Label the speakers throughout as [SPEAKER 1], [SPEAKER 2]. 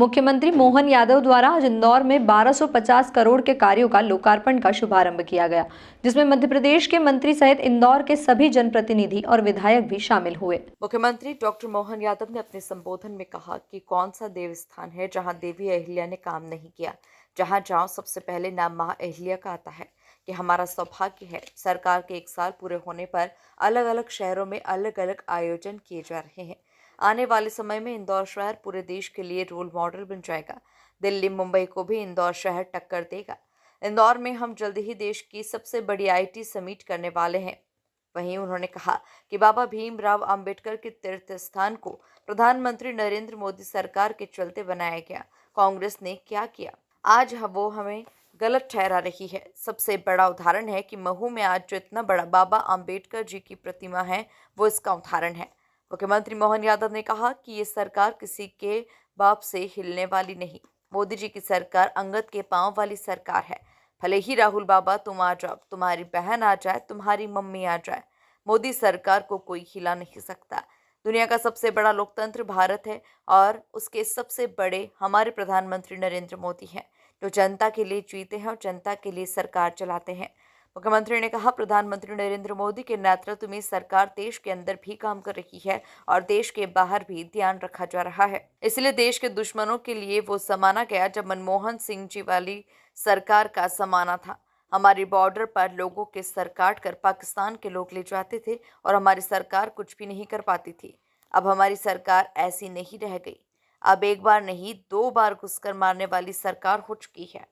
[SPEAKER 1] मुख्यमंत्री मोहन यादव द्वारा आज इंदौर में 1250 करोड़ के कार्यों का लोकार्पण का शुभारंभ किया गया, जिसमें मध्य प्रदेश के मंत्री सहित इंदौर के सभी जनप्रतिनिधि और विधायक भी शामिल हुए।
[SPEAKER 2] मुख्यमंत्री डॉक्टर मोहन यादव ने अपने संबोधन में कहा कि कौन सा देव स्थान है जहां देवी अहिल्या ने काम नहीं किया। जहां जाओ सबसे पहले नाम मां अहिल्या का आता है। कि हमारा सौभाग्य है, सरकार के 1 साल पूरे होने पर अलग अलग शहरों में अलग अलग आयोजन किए जा रहे हैं। आने वाले समय में इंदौर शहर पूरे देश के लिए रोल मॉडल बन जाएगा। दिल्ली मुंबई को भी इंदौर शहर टक्कर देगा। इंदौर में हम जल्द ही देश की सबसे बड़ी IT समिट करने वाले हैं। वहीं उन्होंने कहा कि बाबा भीमराव अंबेडकर के तीर्थ स्थान को प्रधानमंत्री नरेंद्र मोदी सरकार के चलते बनाया गया। कांग्रेस ने क्या किया, आज वो हमें गलत ठहरा रही है। सबसे बड़ा उदाहरण है कि महू में आज जो इतना बड़ा बाबा अंबेडकर जी की प्रतिमा है, वो इसका उदाहरण है। मुख्यमंत्री मोहन यादव ने कहा कि ये सरकार किसी के बाप से हिलने वाली नहीं। मोदी जी की सरकार अंगद के पांव वाली सरकार है। भले ही राहुल बाबा तुम आ जाओ, तुम्हारी बहन आ जाए, तुम्हारी मम्मी आ जाए, मोदी सरकार को कोई हिला नहीं सकता। दुनिया का सबसे बड़ा लोकतंत्र भारत है और उसके सबसे बड़े हमारे प्रधानमंत्री नरेंद्र मोदी हैं, जो जनता के लिए जीते हैं और जनता के लिए सरकार चलाते हैं। मुख्यमंत्री ने कहा, प्रधानमंत्री नरेंद्र मोदी के नेतृत्व में सरकार देश के अंदर भी काम कर रही है और देश के बाहर भी ध्यान रखा जा रहा है। इसलिए देश के दुश्मनों के लिए वो जमाना गया जब मनमोहन सिंह जी वाली सरकार का जमाना था। हमारी बॉर्डर पर लोगों के सर काट कर पाकिस्तान के लोग ले जाते थे और हमारी सरकार कुछ भी नहीं कर पाती थी। अब हमारी सरकार ऐसी नहीं रह गई। अब एक बार नहीं 2 बार घुसकर मारने वाली सरकार हो चुकी है।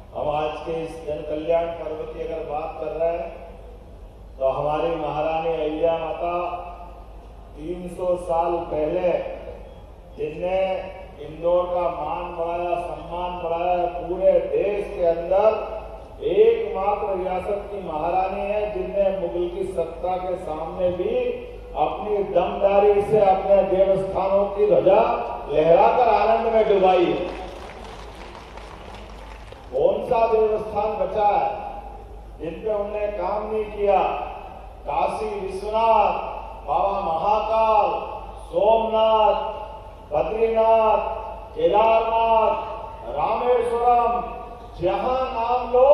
[SPEAKER 3] हम आज के इस जन कल्याण पर्व की अगर बात कर रहे हैं तो हमारी महारानी अहिल्या माता 300 साल पहले जिनने इंदौर का मान बढ़ाया, सम्मान बढ़ाया, पूरे देश के अंदर एकमात्र रियासत की महारानी है जिनने मुगल की सत्ता के सामने भी अपनी दमदारी से अपने देवस्थानों की ध्वजा लहराकर आनंद में डुबाई। कौन सा देवस्थान बचा है जिन पे उन्होंने काम नहीं किया? काशी विश्वनाथ, बाबा महाकाल, सोमनाथ, बद्रीनाथ, केदारनाथ, रामेश्वरम, जहां नाम लो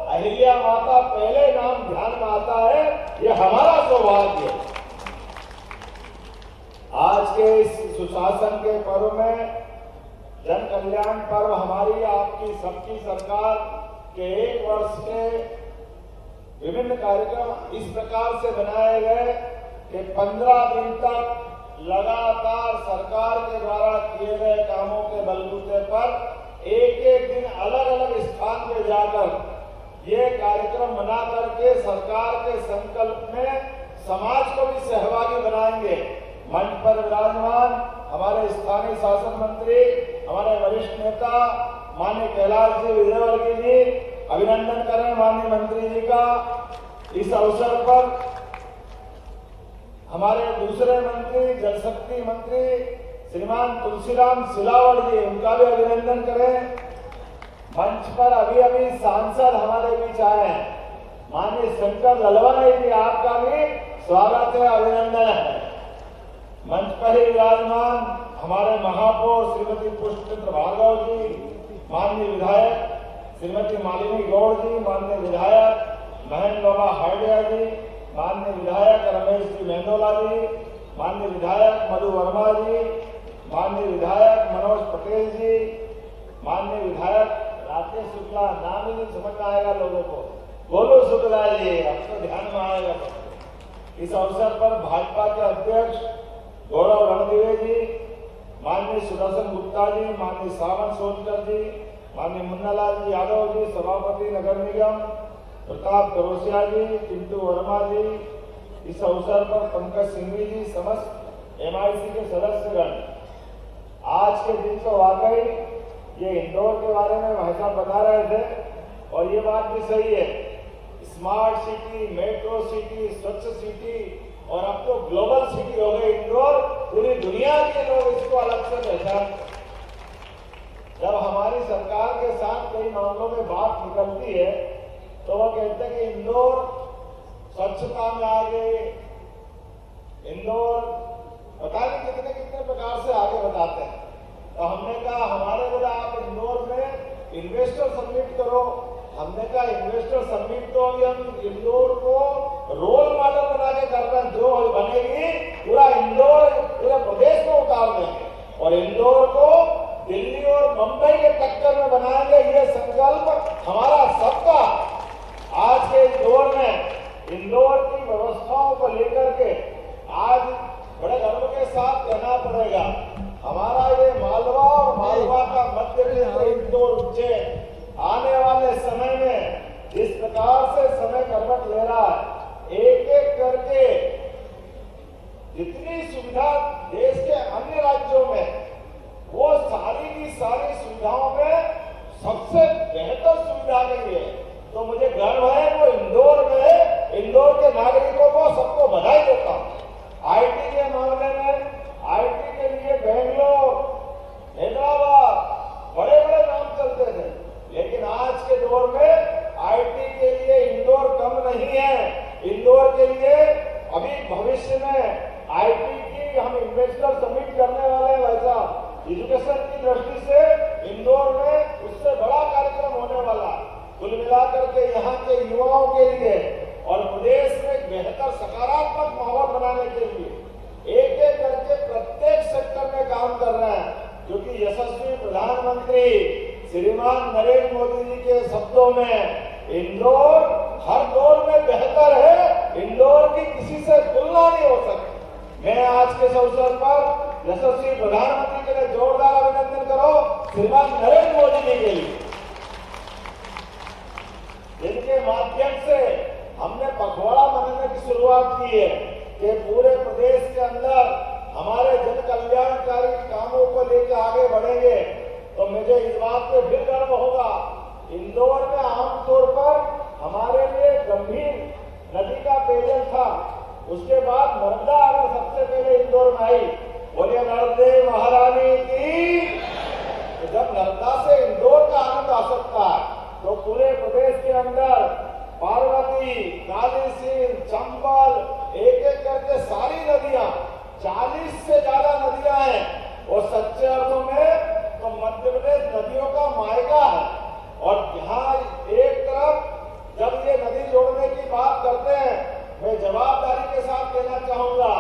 [SPEAKER 3] अहिल्या माता पहले नाम ध्यान में आता है। ये हमारा सौभाग्य है। आज के इस सुशासन के पर्व में, जन कल्याण पर्व, हमारी आपकी सबकी सरकार के 1 वर्ष के विभिन्न कार्यक्रम इस प्रकार से बनाए गए कि 15 दिन तक लगातार सरकार के द्वारा किए गए कामों के बलबूते पर एक दिन अलग अलग स्थान पे जाकर ये कार्यक्रम बना करके सरकार के संकल्प में समाज को भी सहभागी बनाएंगे। मंच पर विराजमान हमारे स्थानीय शासन मंत्री, हमारे वरिष्ठ नेता माननीय कैलाश जी विजयवर्गीय जी, अभिनंदन करें माननीय मंत्री जी का। इस अवसर पर हमारे दूसरे मंत्री, जल शक्ति मंत्री श्रीमान तुलसीराम सिलावट जी, उनका भी अभिनंदन करें। मंच पर अभी सांसद हमारे बीच आए हैं, माननीय शंकर ललवानी जी, आपका भी स्वागत है, अभिनंदन है। मंच पर ही विराजमान हमारे महापौर श्रीमती पुष्पचंद्र भार्गव जी, माननीय विधायक श्रीमती मालिनी गौड़ जी, माननीय विधायक महेंद्र बाबा हार्डिया जी, माननीय विधायक रमेश जी मेंदोला जी, माननीय विधायक मधु वर्मा जी, माननीय विधायक मनोज पटेल जी, माननीय विधायक राकेश शुक्ला, नाम ही नहीं समझ में आएगा लोगों को, गोलू शुक्ला जी, अब तो ध्यान में आएगा। इस अवसर पर भाजपा के अध्यक्ष गौरव रणदिवे जी, माननीय सुदर्शन गुप्ता जी, माननीय सावन सोनकर जी, माननीय मुन्नालाल जी यादव जी, सभापति नगर निगम प्रताप करोसिया जी, चिंटू वर्मा जी, इस अवसर पर पंकज सिंघवी जी, समस्त MIC के सदस्यगण। आज के दिन तो वाकई ये इंदौर के बारे में भाई साहब बता रहे थे और ये बात भी सही है। स्मार्ट सिटी, मेट्रो सिटी, स्वच्छ सिटी और अब तो ग्लोबल सिटी हो गई इंदौर। पूरी दुनिया के लोग इसको अलग से पहचानते। जब हमारी सरकार के साथ कई मामलों में बात निकलती है तो वो कहते हैं कि इंदौर स्वच्छता में आगे, इंदौर पता नहीं कितने कितने प्रकार से आगे बताते हैं। तो हमने कहा हमारे इंदौर को रोल मॉडल बना के कर रहे हैं। जो बनेगी पूरा इंदौर पूरे प्रदेश को उतार देंगे और इंदौर को दिल्ली और मुंबई के टक्कर में बनाएंगे। ये संकल्प हमारा सबका। आज के इस दौर में इंदौर की व्यवस्थाओं को लेकर के आज बड़े गर्व के साथ कहना पड़ेगा, हमारा ये मालवा और मालवा का मध्य प्रदेश इंदौर उज्जैन आने वाले समय में जिस प्रकार से समय करवट ले रहा है, एक एक करके जितनी सुविधा देश के अन्य राज्यों में, वो सारी की सारी सुविधाओं में सबसे बेहतर सुविधा के लिए तो मुझे गर्व है। वो इंदौर में इंदौर के नागरिकों को सबको बधाई देता हूँ। आईटी के मामले में आईटी के लिए बेंगलोर, हैदराबाद बड़े बड़े नाम चलते थे, लेकिन आज के दौर में आईटी के लिए इंदौर कम नहीं है। इंदौर के लिए अभी भविष्य में आईटी की हम इन्वेस्टर समिट करने वाले हैं। वैसा एजुकेशन की दृष्टि से इंदौर में उससे बड़ा कार्यक्रम होने वाला। कुल मिलाकर के यहाँ के युवाओं के लिए और प्रदेश में एक बेहतर सकारात्मक माहौल बनाने के लिए एक एक करके प्रत्येक सेक्टर में काम कर रहे हैं, क्योंकि यशस्वी प्रधानमंत्री श्रीमान नरेंद्र मोदी जी के शब्दों में इंदौर हर दौर में बेहतर है, इंदौर की किसी से तुलना नहीं हो सकती। मैं आज के इस अवसर पर यशस्वी प्रधानमंत्री के लिए जोरदार अभिनंदन करो श्रीमान नरेंद्र मोदी जी के लिए, जिनके माध्यम से हमने पखवाड़ा मनाने की शुरुआत की है कि पूरे प्रदेश के अंदर हमारे जन कल्याणकारी कामों को लेकर आगे बढ़ेंगे। तो मुझे इस बात पे फिर गर्व होगा, इंदौर में आमतौर पर हमारे लिए गंभीर नदी का पेयजल था, उसके बाद नर्मदा अगर सबसे पहले इंदौर में आई, बोलिए नर्मदे महारानी की। तो जब नर्मदा से इंदौर का आनंद आ सकता है तो पूरे प्रदेश के अंदर पार्वती, कालीसिंध, चंबल एक एक करके सारी नदियां 40 से ज्यादा नदियां हैं और सच्चे अर्थों में तो मध्य प्रदेश नदियों का मायका है। और यहाँ एक तरफ जब ये नदी जोड़ने की बात करते हैं, मैं जवाबदारी के साथ कहना चाहूंगा,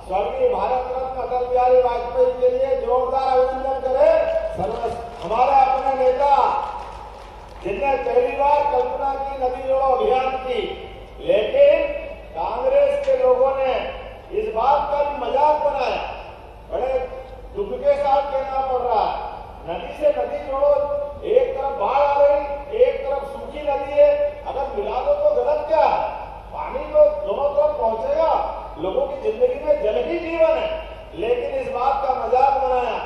[SPEAKER 3] स्वर्गीय भारत रत्न अटल बिहारी वाजपेयी के लिए जोरदार अभिनंदन करें। हमारे अपने नेता जिनने पहली बार कल्पना की नदी जोड़ो अभियान की, लेकिन कांग्रेस के लोगों ने इस बात का भी मजाक बनाया। बड़े दुख के साथ कहना पड़ रहा है, नदी से नदी जोड़ो, एक तरफ बाढ़ आ रही, एक तरफ सूखी नदी है, अगर मिला दो तो गलत क्या है? पानी तो दोनों तरफ पहुंचेगा, लोगों की जिंदगी में जल ही जीवन है। लेकिन इस बात का मजाक बनाया,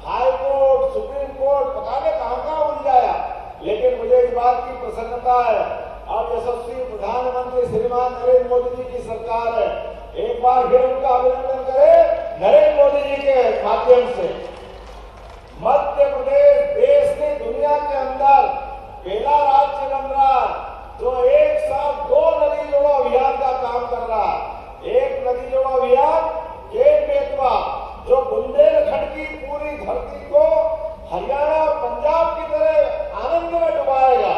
[SPEAKER 3] हाई कोर्ट, सुप्रीम कोर्ट, पता नहीं कहां उलझाया। लेकिन मुझे इस बात की प्रसन्नता है, अब यशस्वी प्रधानमंत्री श्रीमान नरेंद्र मोदी जी की सरकार है। एक बार फिर उनका अभिनंदन करें नरेंद्र मोदी जी के माध्यम से। मध्य प्रदेश देश की दुनिया के अंदर पहला राज्य बन रहा जो एक साथ 2 नदी जोड़ो अभियान का काम कर रहा है। एक नदी जोड़ो अभियान केन बेतवा जो बुंदेलखंड की पूरी धरती को हरियाणा और पंजाब की तरह आनंद में डुबाएगा।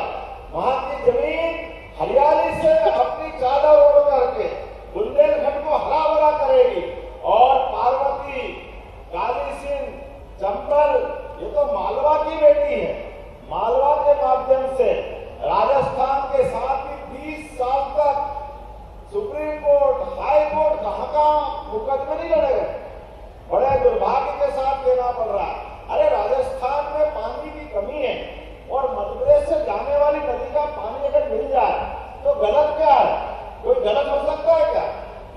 [SPEAKER 3] वहां की जमीन हरियाली से अपनी चादर ओढ़ करके बुंदेलखंड को हरा भरा करेगी। और पार्वती, कालीसिंध, चंबल, ये तो मालवा की बेटी है। मालवा के माध्यम से राजस्थान के साथ ही 20 साल तक सुप्रीम कोर्ट, हाई कोर्ट कहां मुकदमे नहीं लड़े गए। बड़े दुर्भाग्य के साथ कहना पड़ रहा है, अरे राजस्थान में पानी की कमी है और मध्य प्रदेश से जाने वाली नदी का पानी अगर मिल जाए तो गलत क्या है? कोई गलत हो सकता है क्या?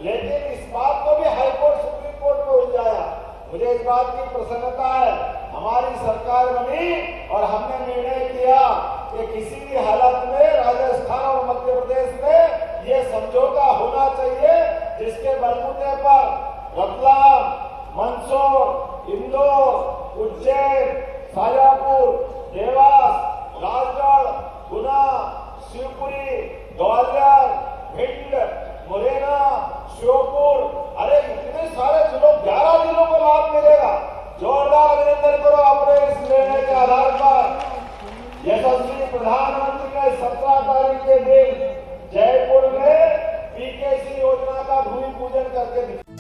[SPEAKER 3] लेकिन इस बात को भी हाई कोर्ट, सुप्रीम कोर्ट में उलझाया। मुझे इस बात की प्रसन्नता है, हमारी सरकार बनी और हमने निर्णय किया कि किसी भी हालत में राजस्थान और मध्य प्रदेश में ये समझौता होना चाहिए, जिसके बलबूते पर रतलाम, मंदसौर, इंदौर, उज्जैन, शाजापुर, देवास, राजगढ़, गुना, शिवपुरी, ग्वालियर, भिंड, मुरैना, श्योपुर, अरे इतने सारे जिलों, 11 जिलों को लाभ मिलेगा। जोरदार अभिनंदन करो अपने इस निर्णय के आधार पर। यशस्वी प्रधानमंत्री ने 17 तारीख के दिन जयपुर में करके दिखा